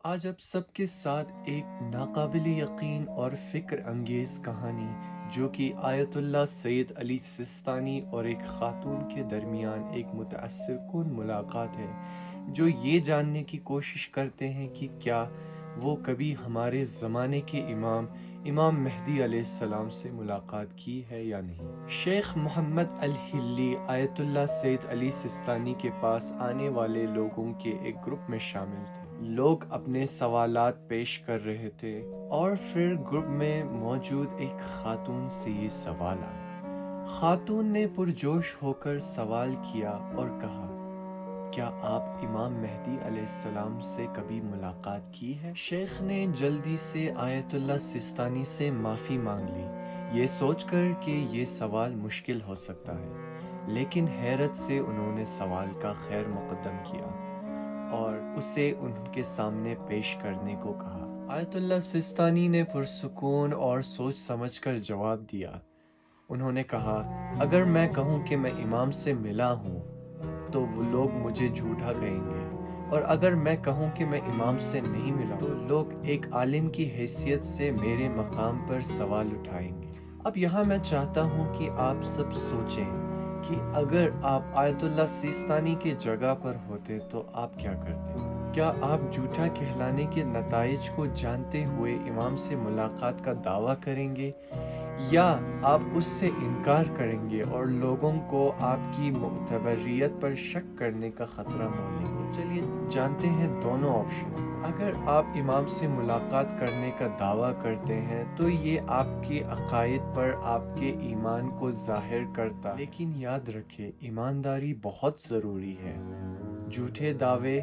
آج اب سب کے ساتھ ایک ناقابل یقین اور فکر انگیز کہانی جو کہ آیت اللہ سید علی سستانی اور ایک خاتون کے درمیان ایک متاثر کن ملاقات ہے، جو یہ جاننے کی کوشش کرتے ہیں کہ کیا وہ کبھی ہمارے زمانے کے امام مہدی علیہ السلام سے ملاقات کی ہے یا نہیں۔ شیخ محمد الحلی آیت اللہ سید علی سستانی کے پاس آنے والے لوگوں کے ایک گروپ میں شامل تھے۔ لوگ اپنے سوالات پیش کر رہے تھے اور پھر گروپ میں موجود ایک خاتون سے یہ سوال آیا۔ خاتون نے پرجوش ہو کر سوال کیا اور کہا، کیا آپ امام مہدی علیہ السلام سے کبھی ملاقات کی ہے؟ شیخ نے جلدی سے آیت اللہ سستانی سے معافی مانگ لی، یہ سوچ کر کہ یہ سوال مشکل ہو سکتا ہے، لیکن حیرت سے انہوں نے سوال کا خیر مقدم کیا اور اسے ان کے سامنے پیش کرنے کو کہا۔ آیت اللہ سستانی نے پرسکون اور سوچ سمجھ کر جواب دیا۔ انہوں نے کہا، اگر میں کہوں کہ میں امام سے ملا ہوں تو وہ لوگ مجھے جھوٹا کہیں گے، اور اگر میں کہوں کہ میں امام سے نہیں ملا تو لوگ ایک عالم کی حیثیت سے میرے مقام پر سوال اٹھائیں گے۔ اب یہاں میں چاہتا ہوں کہ آپ سب سوچیں کہ اگر آپ آیت اللہ سیستانی کی جگہ پر ہوتے تو آپ کیا کرتے؟ کیا آپ جھوٹا کہلانے کے نتائج کو جانتے ہوئے امام سے ملاقات کا دعویٰ کریں گے، یا آپ اس سے انکار کریں گے اور لوگوں کو آپ کی معتبریت پر شک کرنے کا خطرہ مولیں گے؟ چلیے جانتے ہیں دونوں آپشن کو۔ اگر آپ امام سے ملاقات کرنے کا دعویٰ کرتے ہیں تو یہ آپ کے عقائد پر آپ کے ایمان کو ظاہر کرتا ہے، لیکن یاد رکھیں ایمانداری بہت ضروری ہے۔ جھوٹے دعوے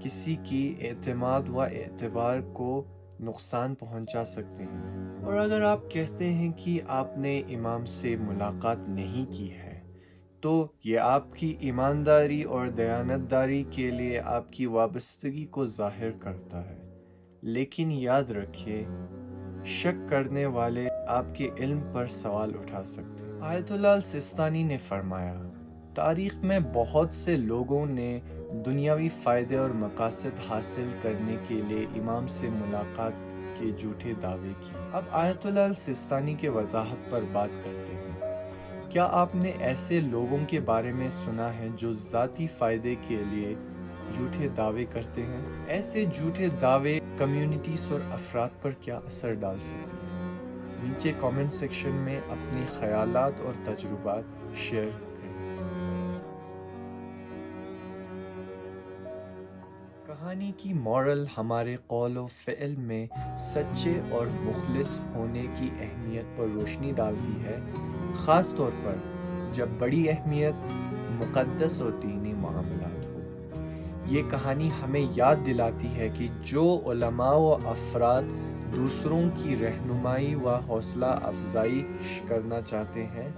کسی کی اعتماد و اعتبار کو نقصان پہنچا سکتے ہیں، اور اگر آپ کہتے ہیں کہ آپ نے امام سے ملاقات نہیں کی ہے تو یہ آپ کی ایمانداری اور دیانتداری کے لیے آپ کی وابستگی کو ظاہر کرتا ہے، لیکن یاد رکھیے شک کرنے والے آپ کے علم پر سوال اٹھا سکتے ہیں۔ آیت اللہ السستانی نے فرمایا، تاریخ میں بہت سے لوگوں نے دنیاوی فائدے اور مقاصد حاصل کرنے کے لیے امام سے ملاقات کے جھوٹے دعوے کیے۔ اب آیت اللہ السستانی کے وضاحت پر بات کرتے ہیں۔ کیا آپ نے ایسے لوگوں کے بارے میں سنا ہے جو ذاتی فائدے کے لیے جھوٹے دعوے کرتے ہیں؟ ایسے جھوٹے دعوے کمیونٹیز اور افراد پر کیا اثر ڈال سکتے ہیں؟ نیچے کامنٹ سیکشن میں اپنی خیالات اور تجربات شیئر کریں۔ کہانی کی مورل ہمارے قول و فعل میں سچے اور مخلص ہونے کی اہمیت پر روشنی ڈالتی ہے، خاص طور پر جب بڑی اہمیت مقدس اور دینی معاملات ہو۔ یہ کہانی ہمیں یاد دلاتی ہے کہ جو علماء و افراد دوسروں کی رہنمائی و حوصلہ افزائی کرنا چاہتے ہیں،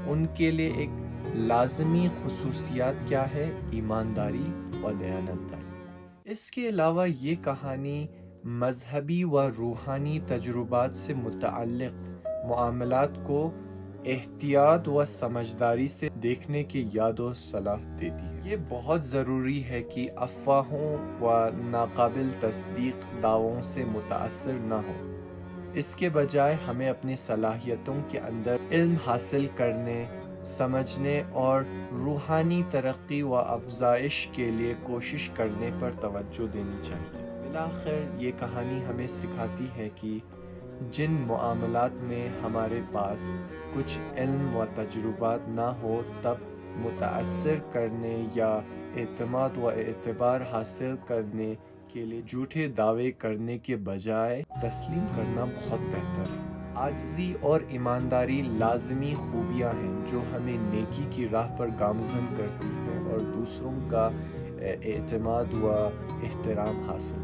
ان کے لیے ایک لازمی خصوصیات کیا ہے؟ ایمانداری و دیانتداری۔ اس کے علاوہ یہ کہانی مذہبی و روحانی تجربات سے متعلق معاملات کو احتیاط و سمجھداری سے دیکھنے کی یاد و صلاح دیتی ہے۔ یہ بہت ضروری ہے کہ افواہوں و ناقابل تصدیق دعووں سے متاثر نہ ہو، اس کے بجائے ہمیں اپنی صلاحیتوں کے اندر علم حاصل کرنے، سمجھنے اور روحانی ترقی و افزائش کے لیے کوشش کرنے پر توجہ دینی چاہیے۔ بالآخر یہ کہانی ہمیں سکھاتی ہے کہ جن معاملات میں ہمارے پاس کچھ علم و تجربات نہ ہو، تب متاثر کرنے یا اعتماد و اعتبار حاصل کرنے کے لیے جھوٹے دعوے کرنے کے بجائے تسلیم کرنا بہت بہتر ہے۔ عاجزی اور ایمانداری لازمی خوبیاں ہیں جو ہمیں نیکی کی راہ پر گامزن کرتی ہیں اور دوسروں کا اعتماد و احترام حاصل